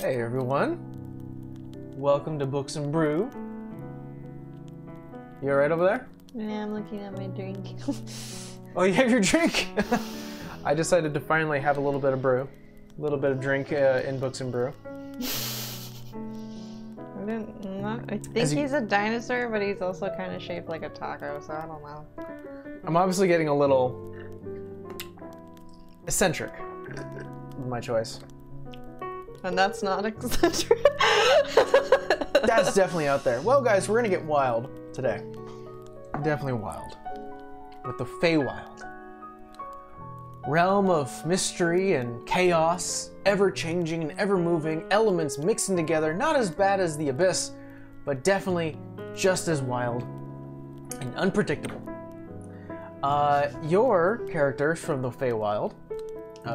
Hey everyone, welcome to Books and Brew. You alright over there? Yeah, I'm looking at my drink. Oh, you have your drink? I decided to finally have a little bit of brew. A little bit of drink in Books and Brew. I think he's a dinosaur, but he's also kind of shaped like a taco, so I don't know. I'm obviously getting a little eccentric with my choice. And that's not eccentric. That's definitely out there. Well guys, we're gonna get wild today. Definitely wild. With the Feywild. Realm of mystery and chaos, ever-changing and ever-moving, elements mixing together, not as bad as the Abyss, but definitely just as wild and unpredictable. Your characters from the Feywild,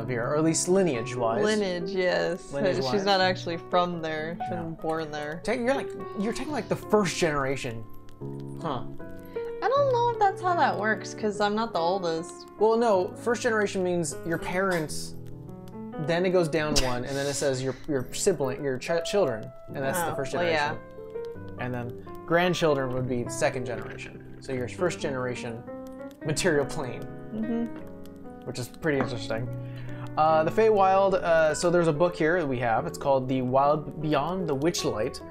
Vera, or at least lineage-wise. Lineage, yes. Lineage-wise. She's not actually from there. She wasn't born there. You're taking like the first generation. Huh. I don't know if that's how that works, because I'm not the oldest. Well, no, first generation means your parents, then it goes down one, and then it says your sibling, your children, and that's the first generation. Well, yeah. And then grandchildren would be the second generation. So your first generation material plane, which is pretty interesting. The Feywild, so there's a book here that we have. It's called The Wild Beyond the Witchlight,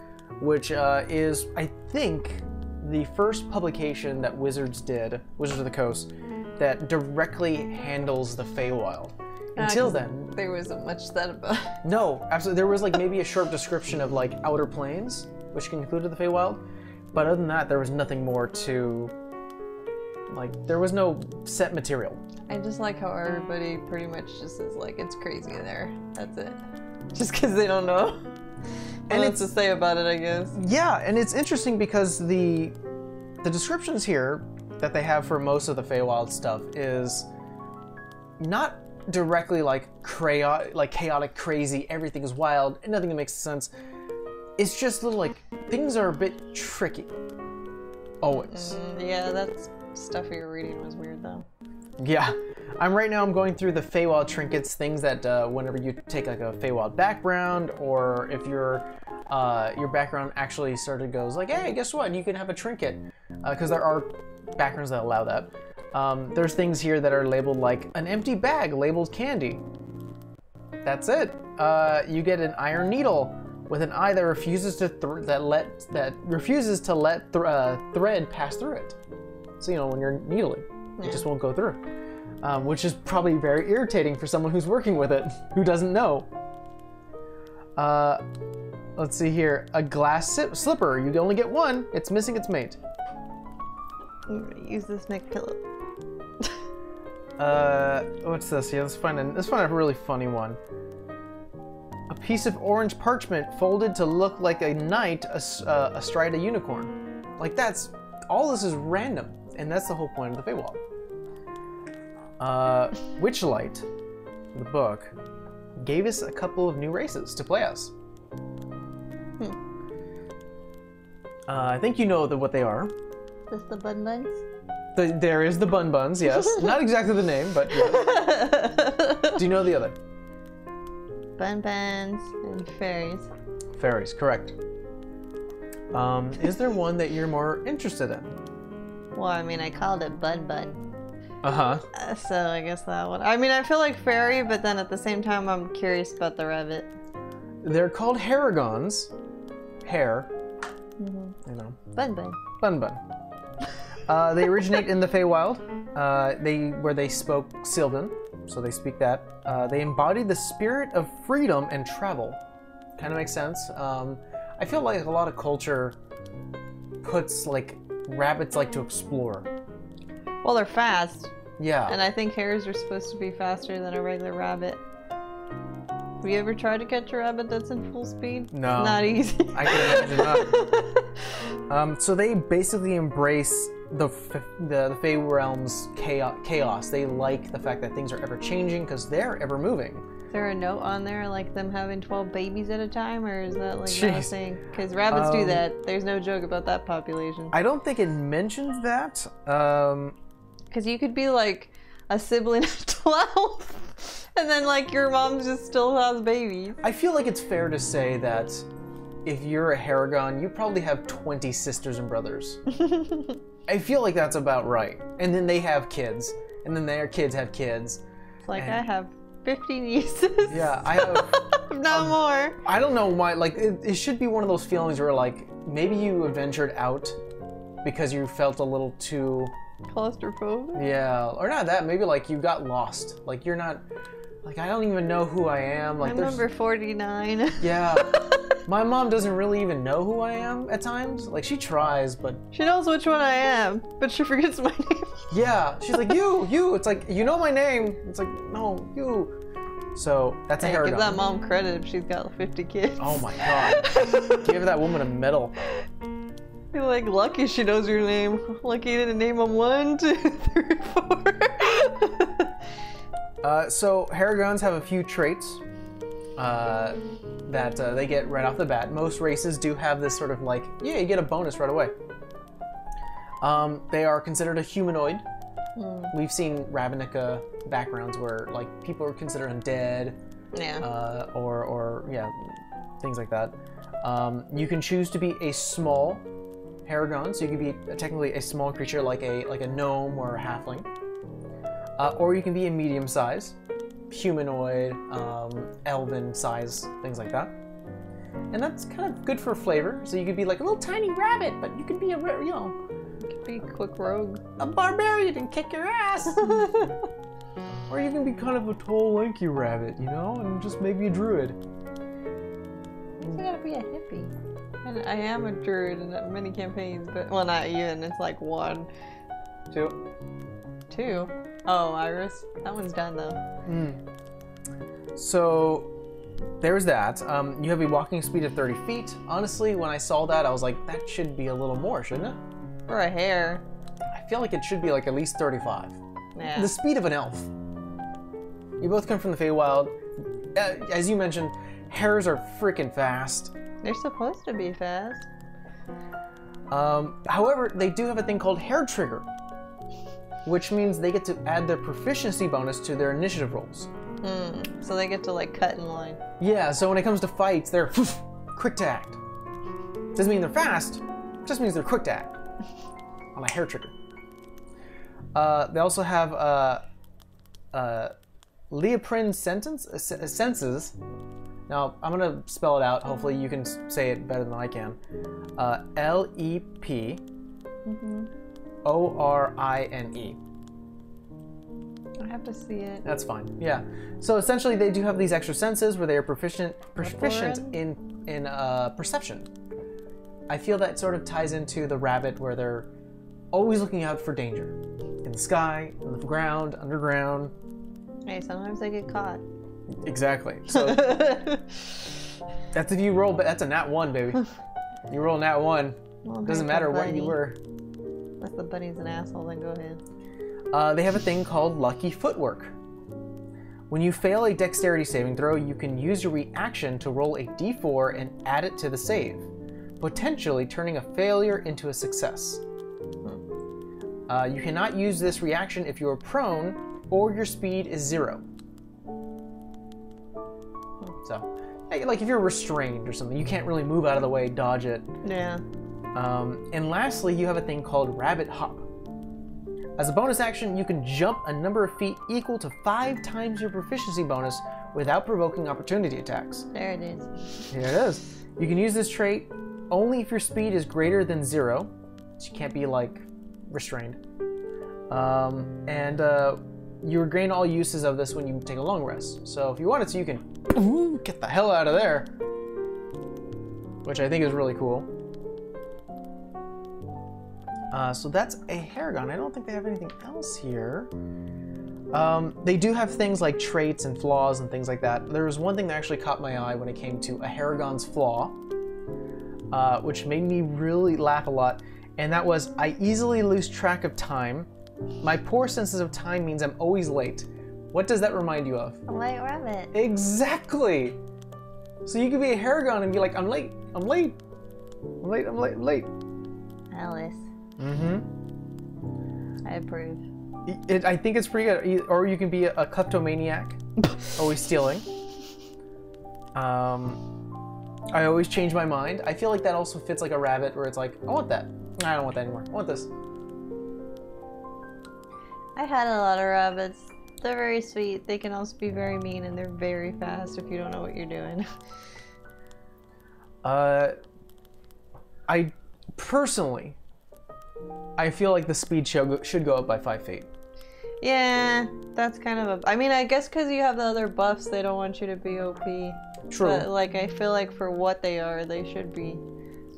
which is, I think, the first publication that Wizards did, Wizards of the Coast, that directly handles the Feywild. Until then, there wasn't much said about it. No, absolutely. There was like maybe a short description of like Outer Planes, which included the Feywild, but other than that, there was nothing more to, like, there was no set material. I just like how everybody pretty much just is like, it's crazy there. That's it. Just because they don't know. And it's to say about it, I guess. Yeah, and it's interesting because the descriptions here that they have for most of the Feywild stuff is not directly like chaotic, crazy, everything is wild, and nothing makes sense. It's just little like things are a bit tricky. Always. Yeah, that stuff you were reading was weird though. Yeah, right now I'm going through the Feywild trinkets, things that whenever you take like a Feywild background, or if your background actually sort of goes like, hey, guess what? You can have a trinket, because there are backgrounds that allow that. There's things here that are labeled like an empty bag labeled candy. That's it. You get an iron needle with an eye that refuses to let thread pass through it. So you know when you're needling. It just won't go through, which is probably very irritating for someone who's working with it, who doesn't know. Let's see here. A glass slipper. You only get one. It's missing its mate. I'm gonna use this neck pillow. What's this? Yeah, let's find a really funny one. A piece of orange parchment folded to look like a knight astride a unicorn. Like that's all. This is random, and that's the whole point of the Feywild. Witchlight, the book, gave us a couple of new races to play as. I think you know what they are. Just the bun buns? There is the bun buns, yes. Not exactly the name, but yeah. Do you know the other? Bun buns and fairies. Fairies, correct. Is there one that you're more interested in? Well, I mean, I called it bun bun. So I guess that one. I mean, I feel like fairy, but then at the same time, I'm curious about the rabbit. They're called Haragons. Hare. You know. Bun bun. Bun bun. They originate in the Feywild, where they spoke Sylvan, so they speak that. They embody the spirit of freedom and travel. Kind of makes sense. I feel like a lot of culture puts like rabbits like to explore. Well, they're fast. Yeah. And I think hares are supposed to be faster than a regular rabbit. Have you ever tried to catch a rabbit that's in full speed? No. It's not easy. I can imagine not. So they basically embrace the Fey realm's chaos. They like the fact that things are ever changing because they're ever moving. Is there a note on there like them having 12 babies at a time, or is that like not a thing? Because rabbits do that. There's no joke about that population. I don't think it mentions that. Because you could be like a sibling of 12 And then like your mom just still has babies. I feel like it's fair to say that if you're a Haragon, you probably have 20 sisters and brothers. I feel like that's about right. And then they have kids, and then their kids have kids. It's like I have 50 nieces. Yeah, I have... Not more. I don't know why, like, it should be one of those feelings where, like, maybe you ventured out because you felt a little too... Claustrophobic? Yeah, or not that, maybe, like, you got lost. Like, you're not... Like, I don't even know who I am. Like, I'm number 49. Yeah. My mom doesn't really even know who I am at times. Like, she tries, but... She knows which one I am, but she forgets my name. Yeah, she's like, you. It's like, you know my name. It's like, no, you. So, that's a Haragon. Give that mom credit if she's got 50 kids. Oh my god. Give that woman a medal. You're like, lucky she knows your name. Lucky you didn't name them 1, 2, 3, 4. So, Haragons have a few traits that they get right off the bat. Most races do have this sort of like, yeah, you get a bonus right away. They are considered a humanoid. We've seen Ravnica backgrounds where like people are considered undead, or yeah, things like that. You can choose to be a small Haragon, so you can be technically a small creature like a gnome or a halfling, or you can be a medium size, humanoid, elven size, things like that. And that's kind of good for flavor. So you could be like a little tiny rabbit, but you could be a Be a quick rogue. A barbarian and kick your ass. Or you can be kind of a tall, lanky rabbit, you know, and just maybe a druid. You gotta be a hippie. And I am a druid in many campaigns, but well, not even. It's like 1, 2. 2. Oh, Iris. That one's done though. So there's that. You have a walking speed of 30 feet. Honestly, when I saw that, I was like, that should be a little more, shouldn't it? For a hare. I feel like it should be like at least 35. Yeah. The speed of an elf. You both come from the Feywild. As you mentioned, hares are freaking fast. They're supposed to be fast. However, they do have a thing called hair trigger, which means they get to add their proficiency bonus to their initiative rolls. So they get to like cut in line. Yeah, so when it comes to fights, they're quick to act. Doesn't mean they're fast, it just means they're quick to act on a hair trigger. They also have Leoprine senses. Now, I'm going to spell it out. Hopefully you can say it better than I can. Leprine. I have to see it. That's fine. Yeah. So essentially, they do have these extra senses where they are proficient in perception. I feel that sort of ties into the rabbit, where they're always looking out for danger in the sky, on the ground, underground. Hey, sometimes they get caught. Exactly. So that's if you roll, but that's a nat 1, baby. You roll nat 1. Well, doesn't matter what you were. Unless the bunny's an asshole, then go ahead. They have a thing called Lucky Footwork. When you fail a dexterity saving throw, you can use your reaction to roll a d4 and add it to the save, potentially turning a failure into a success. You cannot use this reaction if you are prone or your speed is 0. So, like if you're restrained or something, you can't really move out of the way, dodge it. Yeah. And lastly, you have a thing called Rabbit Hop. As a bonus action, you can jump a number of feet equal to 5 times your proficiency bonus without provoking opportunity attacks. There it is. Here it is. You can use this trait only if your speed is greater than 0. So you can't be like restrained. You regain all uses of this when you take a long rest. So if you wanted to, you can get the hell out of there, which I think is really cool. So that's a Haragon. I don't think they have anything else here. They do have things like traits and flaws and things like that. There was one thing that actually caught my eye when it came to a Haragon's flaw, which made me really laugh a lot, and that was, I easily lose track of time. My poor senses of time means I'm always late. What does that remind you of? A white rabbit. Exactly! So you could be a Haragon and be like, I'm late, I'm late, I'm late, I'm late, I'm late. Alice. I approve. I think it's pretty good. Or you can be a kleptomaniac. Always stealing. I always change my mind. I feel like that also fits like a rabbit where it's like, I want that. I don't want that anymore. I want this. I had a lot of rabbits. They're very sweet. They can also be very mean and they're very fast if you don't know what you're doing. I personally, I feel like the speed should go up by 5 feet. Yeah, that's kind of a... I mean, I guess because you have the other buffs, they don't want you to be OP. True. But, like, I feel like for what they are, they should be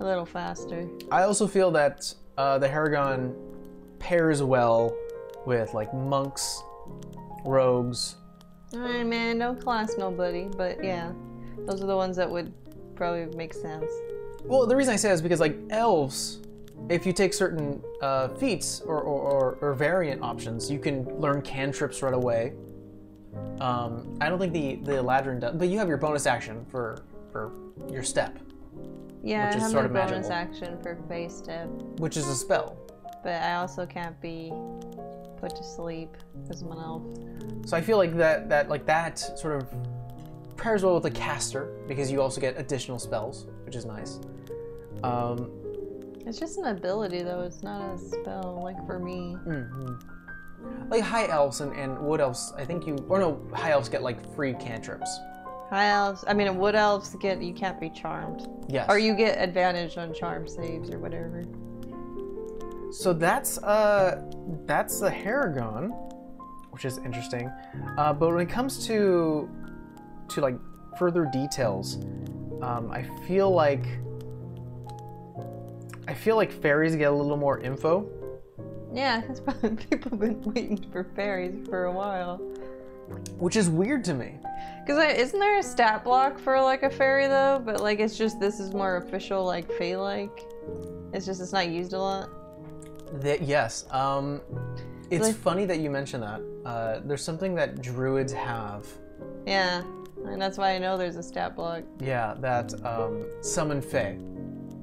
a little faster. I also feel that the Haragon pairs well with, like, monks, rogues. Alright, man, don't class nobody, but yeah. Those are the ones that would probably make sense. Well, the reason I say that is because, like, elves, if you take certain feats or variant options, you can learn cantrips right away. I don't think the Eladrin does, but you have your bonus action for your step. Yeah, which I is have sort my of bonus magical. action for Phase Step, Which is a spell. but I also can't be put to sleep because I'm an elf. So I feel like that sort of pairs well with the caster because you also get additional spells, which is nice. It's just an ability though, it's not a spell, like for me. Like high elves and wood elves, I think high elves get like free cantrips. High elves, I mean wood elves you can't be charmed. Yes. Or you get advantage on charm saves or whatever. So that's the Haragon, which is interesting. But when it comes to like further details, I feel like fairies get a little more info. Yeah, that's probably people have been waiting for fairies for a while. Which is weird to me. Because isn't there a stat block for like a fairy though? But like it's just this is more official like Fey-like. It's not used a lot. Yes. It's Like- funny that you mention that. There's something that druids have. Yeah, and that's why I know there's a stat block. Yeah, that summon Fey.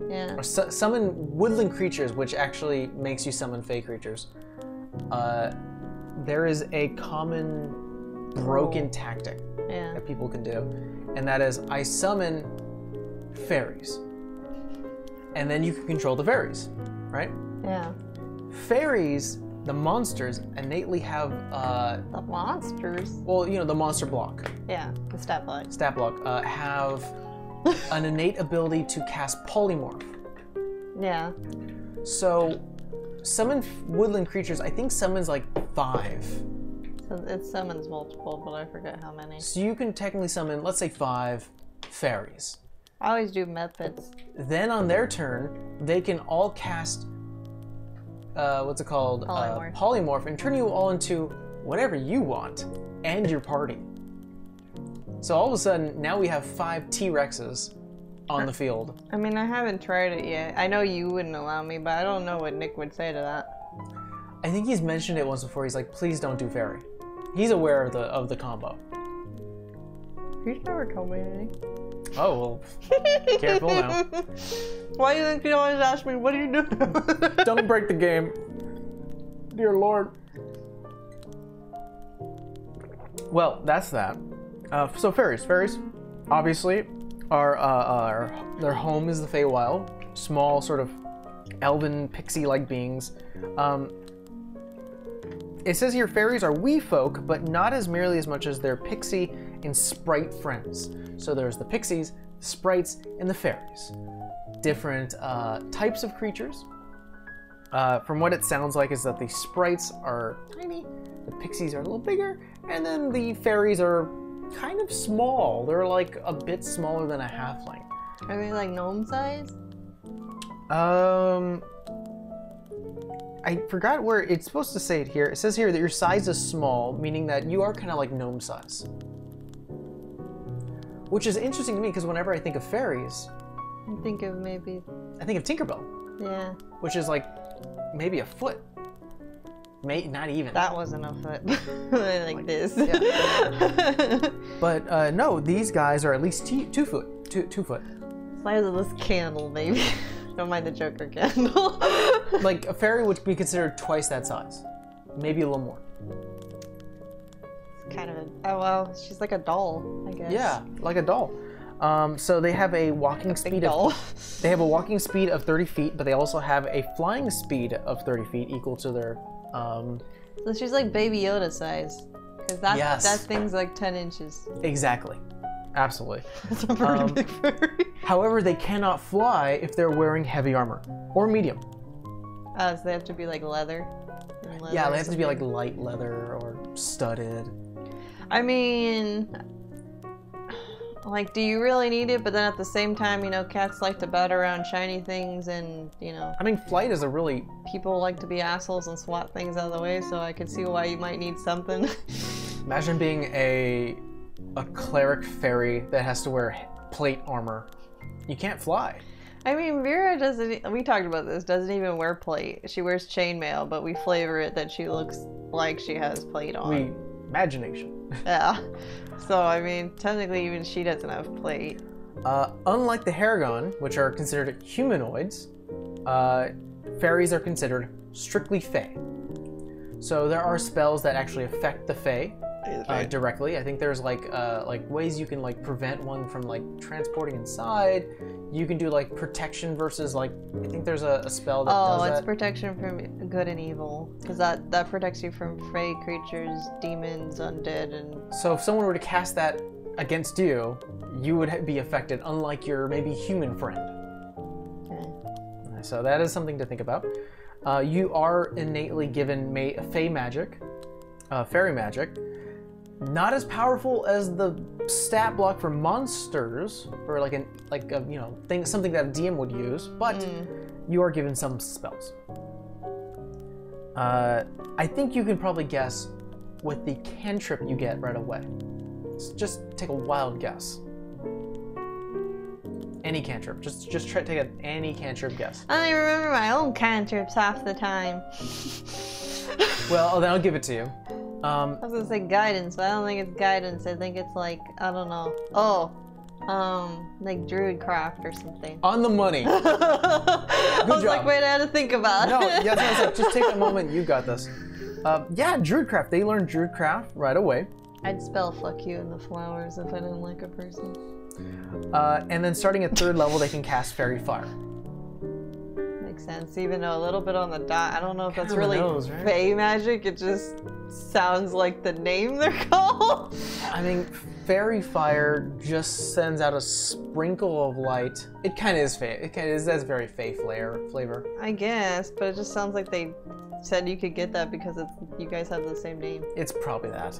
Yeah. Or summon woodland creatures, which actually makes you summon Fey creatures. There is a common broken tactic Yeah. that people can do, and that is I summon fairies, and then you can control the fairies, right? Yeah. Fairies, the monsters, innately have The monsters. well, the monster block, Yeah, the stat block. stat block, have an innate ability to cast polymorph. Yeah. So, summon woodland creatures, I think summons like 5. So it summons multiple, but I forget how many. So you can technically summon, let's say 5 fairies. I always do methods. Then on their turn, they can all cast, what's it called? Polymorph. Polymorph, and turn you all into whatever you want, and your party. So all of a sudden, now we have 5 T-Rexes on the field. I mean, I haven't tried it yet. I know you wouldn't allow me, but I don't know what Nick would say to that. I think he's mentioned it once before. He's like, please don't do fairy. He's aware of the combo. He's never told me anything. Oh, well, careful now. Why do you think you always ask me, what do you do? Don't break the game. Dear Lord. Well, that's that. So fairies. Fairies, obviously, their home is the Feywild. Small, sort of elven, pixie-like beings. It says here, fairies are wee folk, but not merely as much as their pixie and sprite friends. So there's the pixies, the sprites, and the fairies. Different types of creatures. From what it sounds like is that the sprites are tiny, the pixies are a little bigger, and then the fairies are kind of small. They're like a bit smaller than a halfling. Are they like gnome size? I forgot where it's supposed to say it here. It says here that your size is small, meaning that you are kind of like gnome size. Which is interesting to me because whenever I think of fairies, I think of maybe... I think of Tinkerbell, Yeah. which is like maybe a foot. Not even. That wasn't a foot. like this. Yeah. But no, these guys are at least 2 foot. 2 foot. Size of this candle, maybe. Don't mind the Joker candle. Like a fairy would be considered twice that size. Maybe a little more. kind of oh well, she's like a doll, I guess. Yeah, like a doll. So they have a walking speed of they have a walking speed of 30 feet, but they also have a flying speed of 30 feet, equal to their. So she's like Baby Yoda size, because that thing's like 10 inches. Exactly, absolutely. That's a pretty big furry. However, they cannot fly if they're wearing heavy armor or medium. Oh, so they have to be like leather. Yeah, they have to be like light leather or studded. I mean, like, do you really need it? But then at the same time, you know, cats like to bat around shiny things, and you know. I mean, flight is a really. People like to be assholes and swat things out of the way, so I could see why you might need something. Imagine being a cleric fairy that has to wear plate armor. You can't fly. I mean, Vera doesn't. We talked about this. Doesn't even wear plate. She wears chainmail, but we flavor it that she looks like she has plate on. Imagination. Yeah. So I mean, technically, even she doesn't have plate. Unlike the Haragon, which are considered humanoids, fairies are considered strictly Fey. So there are spells that actually affect the Fey directly. I think there's like ways you can like prevent one from like transporting inside. You can do like protection versus like I think there's a spell that does that. Oh, it's protection from good and evil, because that protects you from Fey creatures, demons, undead, and. So if someone were to cast that against you, you would be affected, unlike your maybe human friend. Okay. So that is something to think about. You are innately given Fey magic, fairy magic. Not as powerful as the stat block for monsters, or like a you know something that a DM would use, but you are given some spells. I think you can probably guess what the cantrip you get right away. Just take a wild guess. Any cantrip. Just try to take any cantrip guess. I don't even remember my own cantrips half the time. Well, then I'll give it to you. I was gonna say guidance, but I don't think it's guidance. I think it's like, I don't know. Oh, like Druidcraft or something. On the money. Good I was job. like, wait, I had to think about it. No, yes, just take a moment. You got this. Yeah, Druidcraft. They learned Druidcraft right away. I'd spell fuck you in the flowers if I didn't like a person. And then starting at 3rd level, they can cast Fairy Fire. Makes sense. Even though a little bit on the dot, I don't know if that's really right? Fey magic. It just sounds like the name they're called. I mean, Fairy Fire just sends out a sprinkle of light. It kind of is Fey. It kind of is. That's very Fey flavor. I guess, but it just sounds like they said you could get that because you guys have the same name. It's probably that.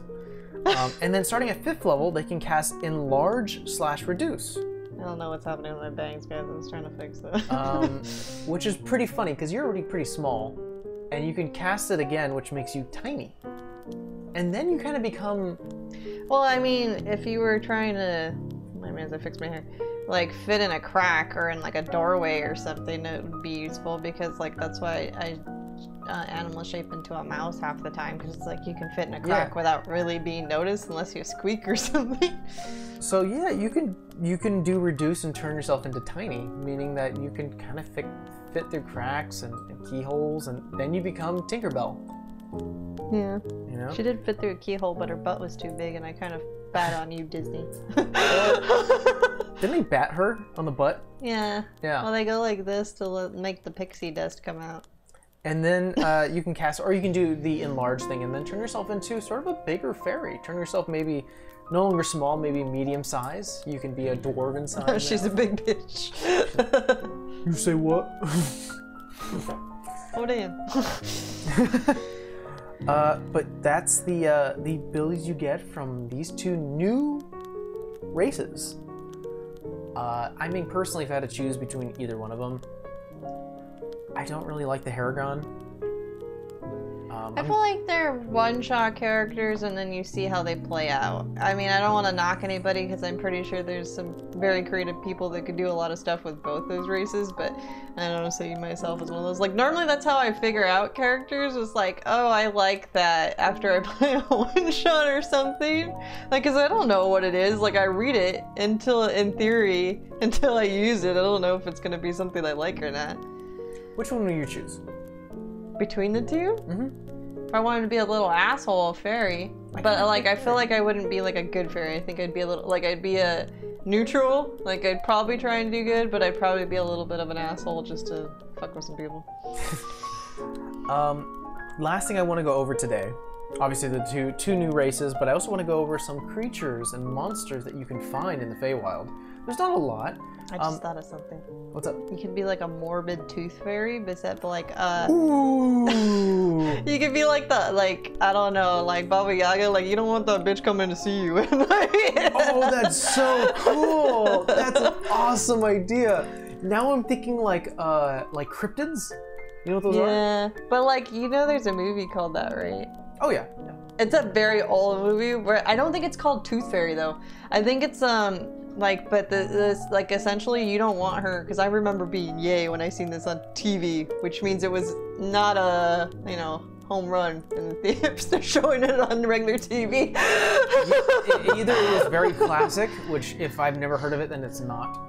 And then starting at 5th level, they can cast Enlarge/Reduce. I don't know what's happening with my bangs, guys. I was trying to fix it. Which is pretty funny because you're already pretty small, and you can cast it again, which makes you tiny. And then you kind of become. Well, I mean, if you were trying to, as I fix my hair, like fit in a crack or in like a doorway or something, it would be useful, because like that's why I animal shape into a mouse half the time, because it's like you can fit in a crack without really being noticed unless you squeak or something. So yeah, you can do reduce and turn yourself into tiny, meaning that you can kind of fit through cracks and keyholes, and then you become Tinkerbell. Yeah. You know? She did fit through a keyhole, but her butt was too big, and I kind of bat on you, Disney. Didn't they bat her on the butt? Yeah. Yeah. Well, they go like this to make the pixie dust come out. And then you can cast, or you can do the enlarge thing and then turn yourself into sort of a bigger fairy. Turn yourself maybe no longer small, maybe medium size. You can be a dwarven size. She's a big bitch. You say what? Oh damn. But that's the abilities you get from these 2 new races. I mean, personally, if I had to choose between either one of them, I don't really like the Haragon. I feel like they're one-shot characters, and then you see how they play out. I mean, I don't want to knock anybody, because I'm pretty sure there's some very creative people that could do a lot of stuff with both those races, but I don't see myself as one of those. Like, normally that's how I figure out characters, is like, oh, I like that after I play a one-shot or something. Like, because I don't know what it is. Like, I read it in theory, until I use it. I don't know if it's going to be something I like or not. Which one will you choose? Between the 2? Mm-hmm. If I wanted to be a little asshole fairy. But like, I feel like I wouldn't be like a good fairy. I think I'd be a little, like, I'd be a neutral. Like, I'd probably try and do good, but I'd probably be a little bit of an asshole just to fuck with some people. Last thing I want to go over today, obviously the two new races, but I also want to go over some creatures and monsters that you can find in the Feywild. There's not a lot. I just thought of something. What's up? You could be like a morbid tooth fairy, but except like Ooh. You could be like the, like, I don't know, like Baba Yaga, like you don't want that bitch coming to see you. Oh, that's so cool! That's an awesome idea. Now I'm thinking like cryptids. You know what those are? Yeah, but like, you know, there's a movie called that, right? Oh yeah. It's a very old movie where I don't think it's called Tooth Fairy though. I think it's like, but this like essentially you don't want her, because I remember being yay when I seen this on TV, which means it was not a, you know, home run in the theaters. They're showing it on regular TV. Either it was very classic, which if I've never heard of it, then it's not.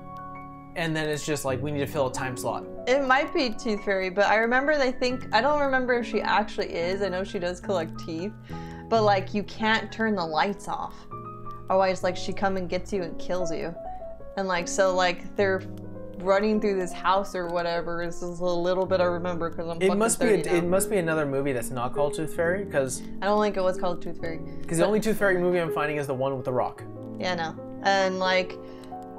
And then it's just like, we need to fill a time slot. It might be Tooth Fairy, but I remember they think, I don't remember if she actually is. I know she does collect teeth, but like you can't turn the lights off. Otherwise, like she come and gets you and kills you. And like, so like they're running through this house or whatever. This is a little bit I remember because I'm fucking 30 now. It must be another movie that's not called Tooth Fairy, because I don't think it was called Tooth Fairy. Because the only Tooth Fairy movie I'm finding is the one with the rock. Yeah, no. And like,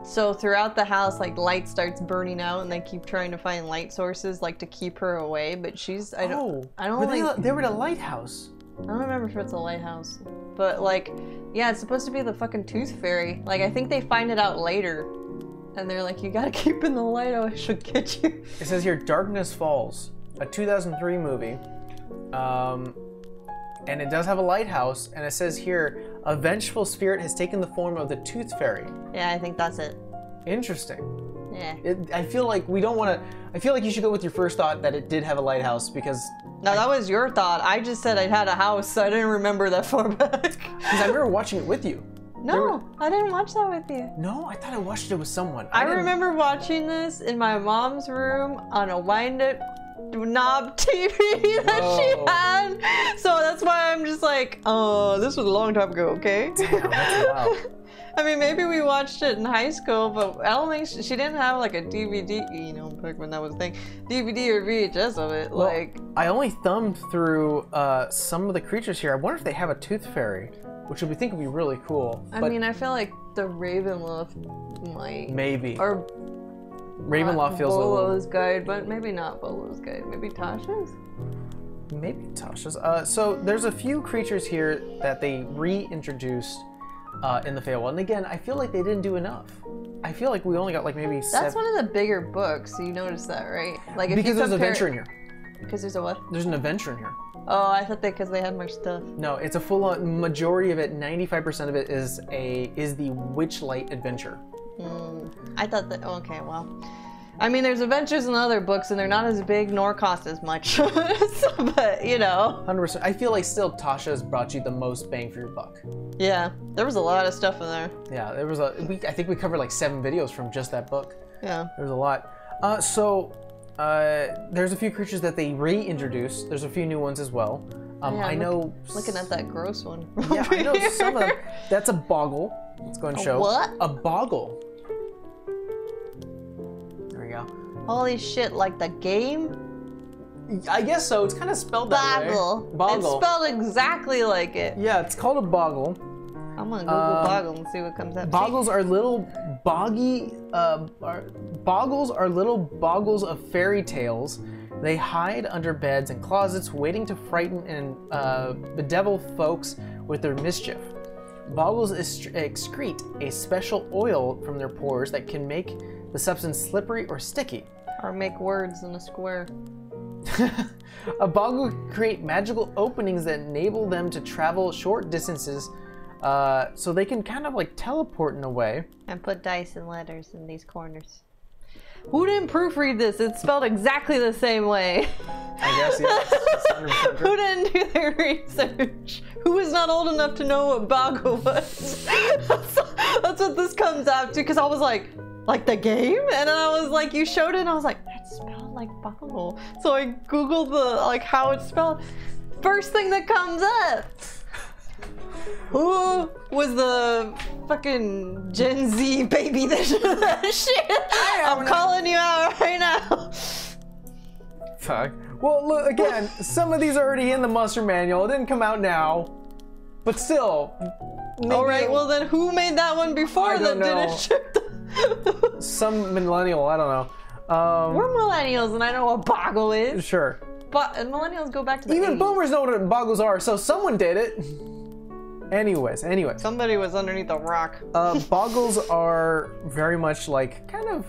so throughout the house, like light starts burning out, and they keep trying to find light sources, like to keep her away. But she's, I don't they were at a lighthouse. I don't remember if it's a lighthouse, but like, yeah, it's supposed to be the fucking Tooth Fairy. Like, I think they find it out later, and they're like, you gotta keep in the light or I should get you. It says here, Darkness Falls, a 2003 movie, and it does have a lighthouse, and it says here, a vengeful spirit has taken the form of the Tooth Fairy. Yeah, I think that's it. Interesting. Yeah. I feel like we don't want to. I feel like you should go with your first thought that it did have a lighthouse, because. No, that was your thought. I just said it had a house, so I didn't remember that far back. Because I remember watching it with you. No, I didn't watch that with you. No, I thought I watched it with someone. I remember watching this in my mom's room on a wind-up knob TV that she had. So that's why I'm just like, oh, this was a long time ago, okay? Damn, that's wild. I mean, maybe we watched it in high school, but I don't think she didn't have like a DVD, you know, back when that was a thing, DVD or VHS of it. Well, like, I only thumbed through some of the creatures here. I wonder if they have a Tooth Fairy, which we think would be really cool. I mean, I feel like the Ravenloft might. Maybe. Or Ravenloft feels a little. Bolo's Guide, but maybe not Bolo's Guide. Maybe Tasha's? Maybe Tasha's. So there's a few creatures here that they reintroduced in the Feywild. And again, I feel like they didn't do enough. I feel like we only got like maybe That's one of the bigger books, so you notice that, right? Like, if because you there's an adventure in here. Because there's a what? There's an adventure in here. Oh, I thought that because they had more stuff. No, it's a full-on, majority of it, 95% of it is the Witchlight adventure. I thought that, okay, well. I mean, there's adventures in other books, and they're not as big nor cost as much. So, but, you know. 100%. I feel like still Tasha's brought you the most bang for your buck. Yeah, there was a lot of stuff in there. Yeah, there was I think we covered like 7 videos from just that book. Yeah. There was a lot. There's a few creatures that they reintroduced. There's a few new ones as well. I know. Looking at that gross one. Yeah, I know some of them. That's a boggle. Let's go and show. What? A boggle. There we go. Holy shit! Like the game. I guess so. It's kind of spelled that way. Boggle. It's spelled exactly like it. Yeah, it's called a boggle. I'm gonna Google boggle and see what comes up. Boggles are little boggles are little boggles of fairy tales. They hide under beds and closets, waiting to frighten and bedevil folks with their mischief. Boggles excrete a special oil from their pores that can make the substance slippery or sticky. Or make words in a square. A boggle create magical openings that enable them to travel short distances, so they can kind of like teleport in a way. And put dice and letters in these corners. Who didn't proofread this? It's spelled exactly the same way. I guess, yeah. Who didn't do their research? Who was not old enough to know what boggle was? That's what this comes out to, because I was like the game? And then I was like, you showed it, and I was like, that's spelled like boggle. So I Googled how it's spelled. first thing that comes up. Who was the fucking Gen Z baby that did that shit? I'm calling you out right now. Fuck. Well, look, again, some of these are already in the monster manual. It didn't come out now. But still. Alright, well then who made that one before that didn't ship the... Some millennial, I don't know. We're millennials and I know what boggle is. Sure. But millennials go back to the Even 80s. boomers know what boggles are, so someone did it. Anyways. Somebody was underneath a rock. Boggles are very much like kind of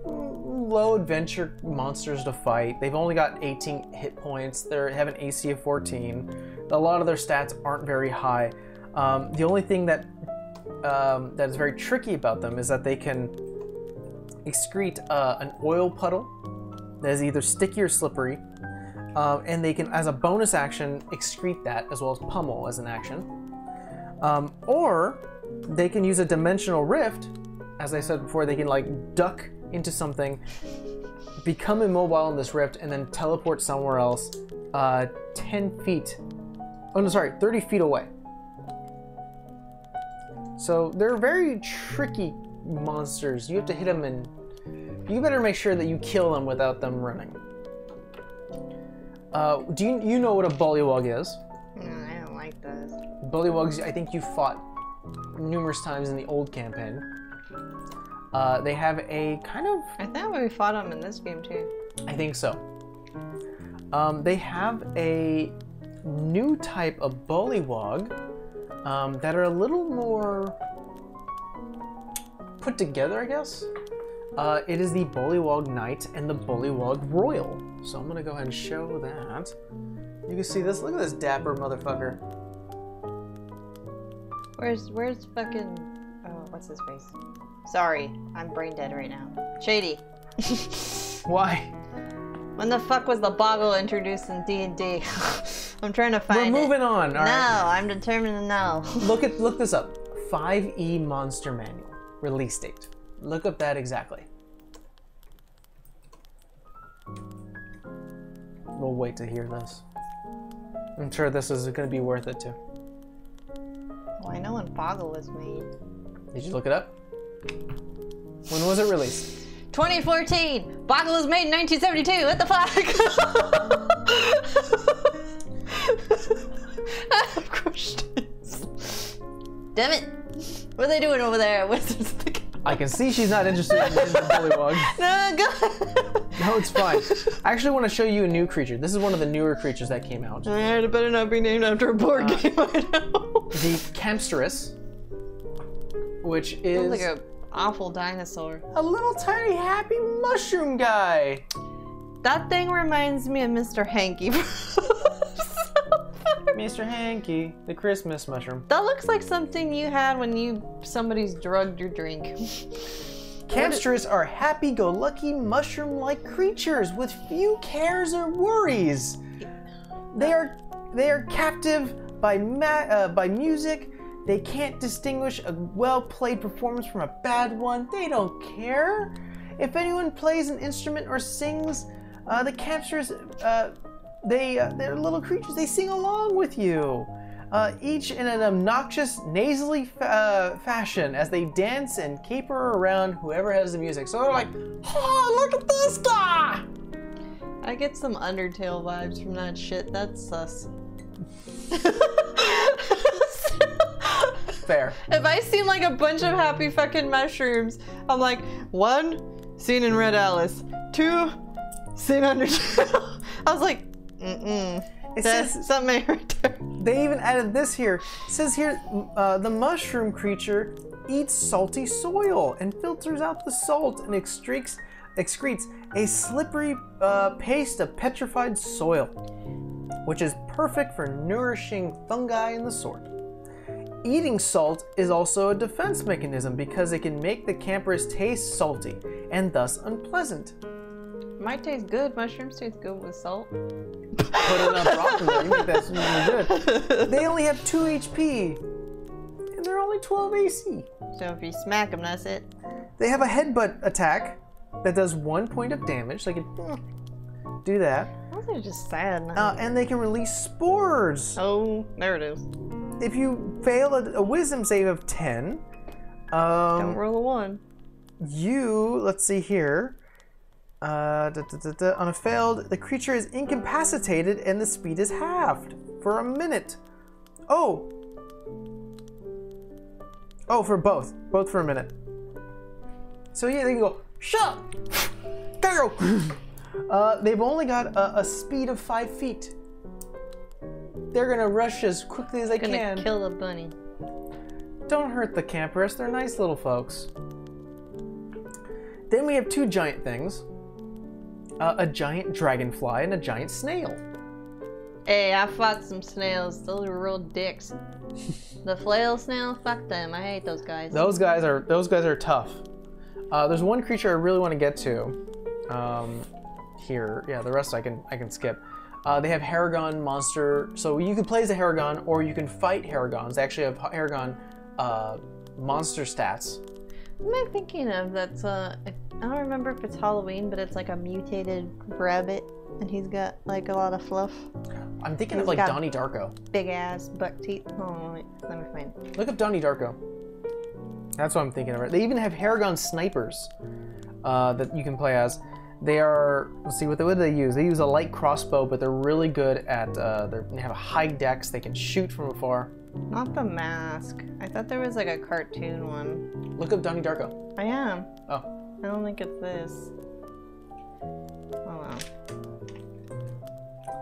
low adventure monsters to fight. They've only got 18 hit points. They have an AC of 14. A lot of their stats aren't very high. The only thing that that is very tricky about them is that they can excrete an oil puddle that is either sticky or slippery, and they can, as a bonus action, excrete that as well as pummel as an action. Or they can use a dimensional rift. As I said before, they can like duck into something, become immobile in this rift, and then teleport somewhere else 10 feet. Oh no, sorry, 30 feet away. So they're very tricky monsters. You have to hit them and you better make sure that you kill them without them running. Do you know what a bullywug is? I don't like those. Bullywugs, I think you fought numerous times in the old campaign. They have a kind of... I thought we fought them in this game too. I think so. They have a new type of bullywug that are a little more put together, I guess. It is the Bullywug Knight and the Bullywug Royal. So I'm gonna go ahead and show that. You can see this. Look at this dapper motherfucker. Where's fucking... Oh, what's his face? Sorry, I'm brain dead right now. Shady. Why? When the fuck was the boggle introduced in D&D? I'm trying to find it. We're moving on. No, right. I'm determined to know. Look this up. 5e Monster Manual. Release date. Look up that exactly. We'll wait to hear this. I'm sure this is going to be worth it too. Well, I know when boggle was made. Did you look it up? When was it released? 2014! Boggle was made in 1972! What the fuck? I have questions. Damn it! What are they doing over there? I can see she's not interested in the bullywug. No, go! No, it's fine. I actually want to show you a new creature. This is one of the newer creatures that came out. It better not be named after a board game, I know. The Kempsterous, which is... Sounds like an awful dinosaur. A little tiny happy mushroom guy. That thing reminds me of Mr. Hanky. Mr. Hanky, the Christmas mushroom. That looks like something you had when somebody's drugged your drink. Kempsterous are happy-go-lucky mushroom-like creatures with few cares or worries. They are captive by music. They can't distinguish a well-played performance from a bad one. They don't care. If anyone plays an instrument or sings, the Kempsterous, they're little creatures. They sing along with you, each in an obnoxious, nasally fashion as they dance and caper around whoever has the music. So they're like, oh, look at this guy! I get some Undertale vibes from that shit. That's sus. Fair. If I see like a bunch of happy fucking mushrooms, I'm like, 1, seen in Red Alice. 2, seen Undertale. I was like, it says something right there. They even added this here. It says here, the mushroom creature eats salty soil and filters out the salt and excretes a slippery paste of petrified soil, which is perfect for nourishing fungi and the sort. Eating salt is also a defense mechanism because it can make the campers taste salty and thus unpleasant. Might taste good. Mushrooms taste good with salt. Put enough rock in there, you make that really good. They only have 2 HP, and they're only 12 AC. So if you smack them, that's it. They have a headbutt attack that does 1 point of damage. Like don't do that. Those are just sad. And they can release spores. Oh, there it is. If you fail a wisdom save of 10, don't roll a 1. Let's see here. On a failed, the creature is incapacitated and the speed is halved for a minute. Oh, for both for a minute. So yeah, they can go, shut! Go! They've only got a speed of 5 feet. They're gonna rush as quickly as they can. Gonna kill the bunny. Don't hurt the Kempsterous, they're nice little folks. Then we have 2 giant things. A giant dragonfly and a giant snail. Hey, I fought some snails. Those are real dicks. The flail snail, fuck them. I hate those guys. Those guys are tough. There's one creature I really want to get to. Here, yeah, the rest I can skip. They have Haragon monster, so you can play as a Haragon or you can fight Haragons. They actually have Haragon monster stats. What am I thinking of? That's I don't remember if it's Halloween, but it's like a mutated rabbit, and he's got like a lot of fluff. I'm thinking of like Donnie Darko. Big ass buck teeth. Oh, wait, let me find. Look up Donnie Darko. That's what I'm thinking of. They even have Haragon snipers that you can play as. They are, let's see, what do they use? They use a light crossbow, but they're really good at, they have a high dex, they can shoot from afar. Not the mask. I thought there was like a cartoon one. Look up Donnie Darko. I am. Oh. I don't think it's this. Oh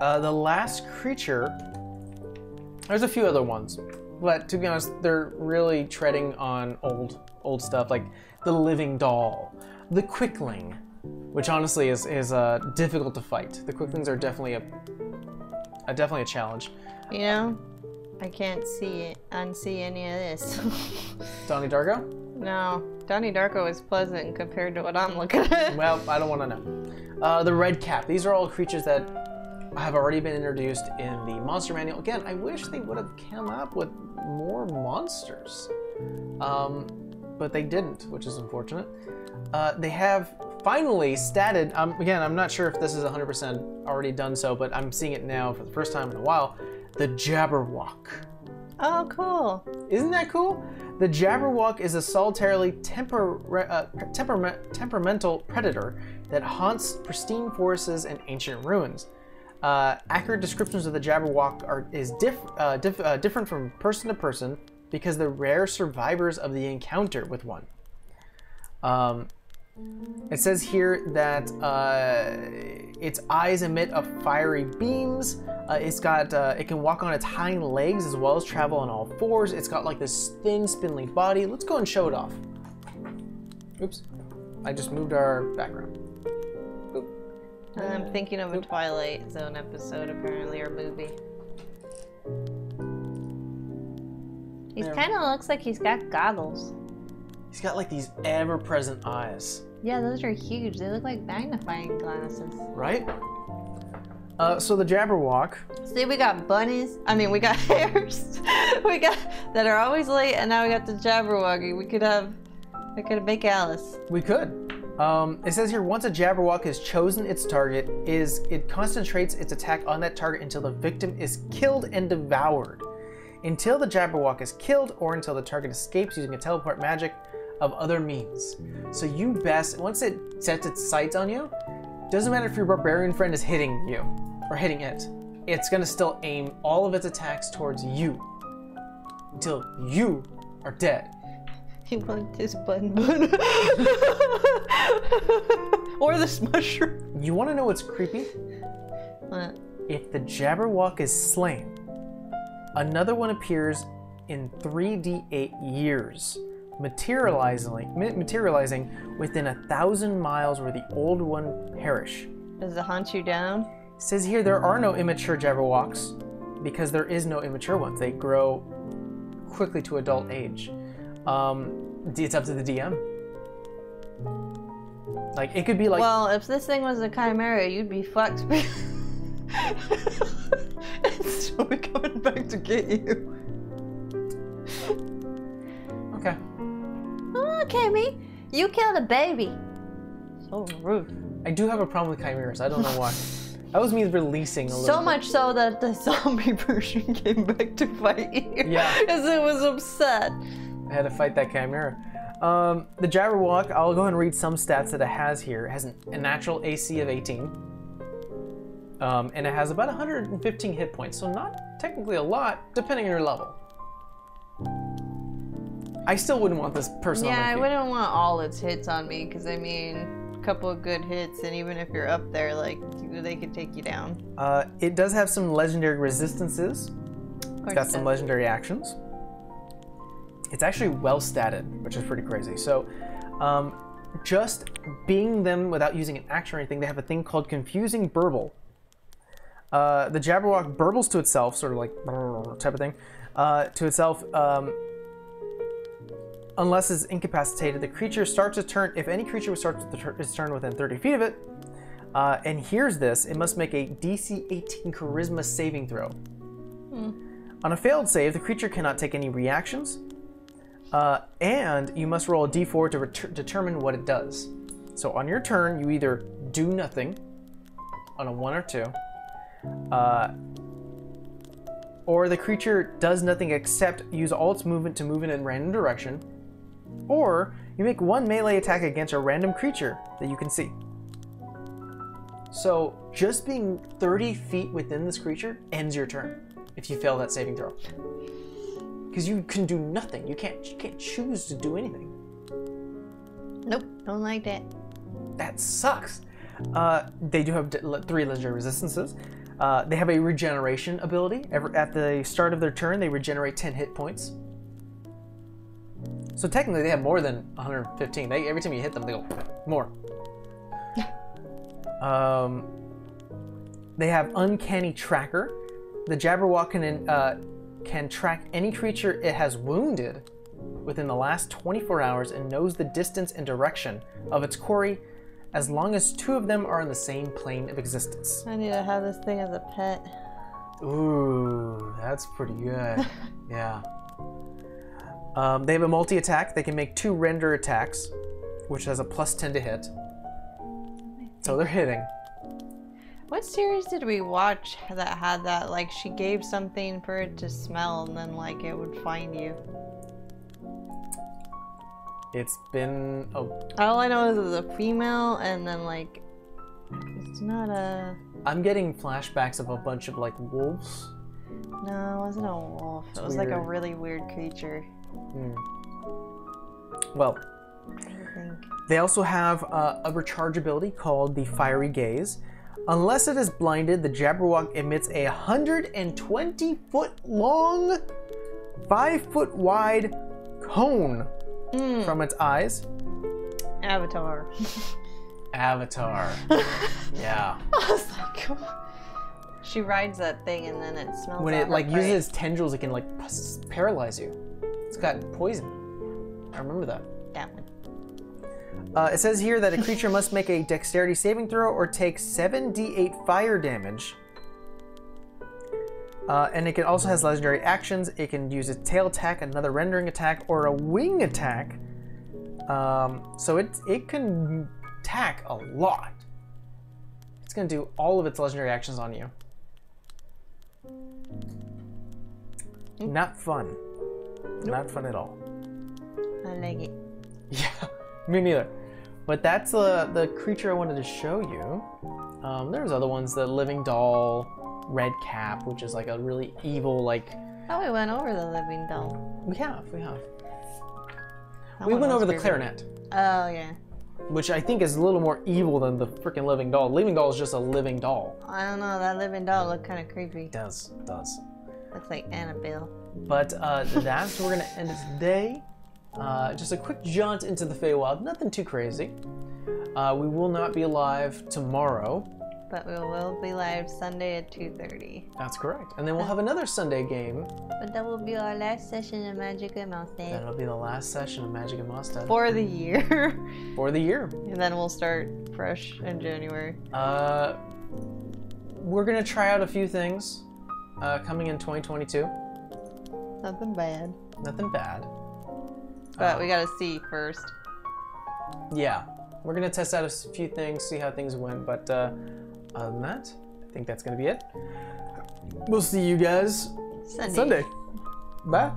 wow. The last creature, there's a few other ones, but to be honest, they're really treading on old stuff, like the living doll, the quickling, which honestly is difficult to fight. The quicklings are definitely a challenge. You know, I can't unsee any of this. Donnie Darko? No, Donnie Darko is pleasant compared to what I'm looking at. Well, I don't want to know. The red cap. These are all creatures that have already been introduced in the monster manual. Again, I wish they would have come up with more monsters, but they didn't, which is unfortunate. They have finally statted, again, I'm not sure if this is 100% already done so, but I'm seeing it now for the first time in a while, the Jabberwock. Oh, cool. Isn't that cool? The Jabberwock is a solitarily temperamental predator that haunts pristine forests and ancient ruins. Accurate descriptions of the Jabberwock is different from person to person because they're rare survivors of the encounter with one. It says here that its eyes emit a fiery beams. It can walk on its hind legs as well as travel on all fours. It's got like this thin, spindly body. Let's go and show it off. Oops, I just moved our background. Oop. I'm thinking of a Twilight Zone episode, apparently, or movie. He kind of looks like he's got goggles. He's got like these ever-present eyes. Yeah, those are huge. They look like magnifying glasses. Right? So the Jabberwock. See, we got bunnies. I mean, we got hares. We got that are always late, and now we got the Jabberwocky. We could make Alice. We could. It says here, once a Jabberwock has chosen its target, it concentrates its attack on that target until the victim is killed and devoured. Until the Jabberwock is killed, or until the target escapes using a teleport magic of other means. So you best, once it sets its sights on you, doesn't matter if your barbarian friend is hitting you, or hitting it, it's gonna still aim all of its attacks towards you, until you are dead. He wants his bun. Or this mushroom. You wanna know what's creepy? What? If the Jabberwock is slain, another one appears in 3d8 years, materializing within 1,000 miles where the old one perish. Does it hunt you down? It says here there are no immature Jabberwocks because there is no immature ones. They grow quickly to adult age. It's up to the DM. Like, it could be like... Well, if this thing was a chimera, you'd be fucked. So we're coming back to get you. Okay. Oh, Kimmy, you killed a baby. So rude. I do have a problem with chimeras. I don't know why. That was me releasing a little So bit. much so that the zombie version came back to fight you. Yeah. Because it was upset. I had to fight that chimera. The Jabberwock, I'll go ahead and read some stats that it has here. It has a natural AC of 18. And it has about 115 hit points, so not technically a lot, depending on your level. I still wouldn't want this person on my Yeah, I feet. wouldn't want all its hits on me, because I mean, a couple of good hits, and even if you're up there, like, they could take you down. It does have some legendary resistances. It's got some legendary actions. It's actually well statted, which is pretty crazy. So, just being them without using an action or anything, they have a thing called Confusing Burble. The Jabberwock burbles to itself, sort of like type of thing, to itself. Unless it's incapacitated, the creature starts a turn. If any creature starts its turn within 30 feet of it, and hears this, it must make a DC 18 Charisma saving throw. On a failed save, the creature cannot take any reactions, and you must roll a d4 to determine what it does. So on your turn, you either do nothing on a 1 or 2, or the creature does nothing except use all its movement to move in a random direction, or you make one melee attack against a random creature that you can see. So just being 30 feet within this creature ends your turn if you fail that saving throw. Because you can do nothing. You can't choose to do anything. Nope, don't like that. That sucks. They do have 3 legendary resistances. They have a regeneration ability. At the start of their turn, they regenerate 10 hit points. So technically, they have more than 115. Every time you hit them, they go, more. They have Uncanny Tracker. The Jabberwock can track any creature it has wounded within the last 24 hours and knows the distance and direction of its quarry as long as 2 of them are in the same plane of existence. I need to have this thing as a pet. Ooh, that's pretty good. Yeah. They have a multi-attack. They can make 2 render attacks, which has a +10 to hit. So they're hitting. What series did we watch that had that? Like, she gave something for it to smell and then, like, it would find you. It's been a... All I know is it's a female and then, like, it's not a... I'm getting flashbacks of a bunch of, like, wolves. No, it wasn't a wolf. It was like a really weird creature. Well, I think. they also have a recharge ability called the Fiery Gaze. Unless it is blinded, the Jabberwock emits a 120-foot long, 5-foot wide cone from its eyes. Avatar. Avatar. Yeah. I was like, come on. She rides that thing and then it smells. When out it like her uses its tendrils, it can like paralyze you. It's got poison. I remember that. That one. It says here that a creature must make a dexterity saving throw or take 7d8 fire damage. And it also has legendary actions. It can use a tail attack, another rendering attack, or a wing attack. So it can attack a lot. It's going to do all of its legendary actions on you. Not fun. Not fun at all. I like it. Yeah, me neither. But that's the creature I wanted to show you. There's other ones, the Living Doll, Red Cap, which is like a really evil, like... Oh, we went over the living doll. We have. That We one went was over the creepy. clarinet, Oh, yeah. which I think is a little more evil than the freaking Living Doll. Living Doll is just a living doll. I don't know, that living doll looked kind of creepy. It does. Looks like Annabelle. But that's where we're going to end it today. Just a quick jaunt into the Feywild. Nothing too crazy. We will not be live tomorrow. But we will be live Sunday at 2:30. That's correct. And then we'll have another Sunday game. But that will be our last session of Magic and Mouse Day. That'll be the last session of Magic and Mostad For the year. for the year. And then we'll start fresh in January. We're going to try out a few things coming in 2022. Nothing bad. Nothing bad. But we gotta see first. Yeah. We're going to test out a few things, see how things went. But other than that, think that's going to be it. We'll see you guys Sunday. Bye.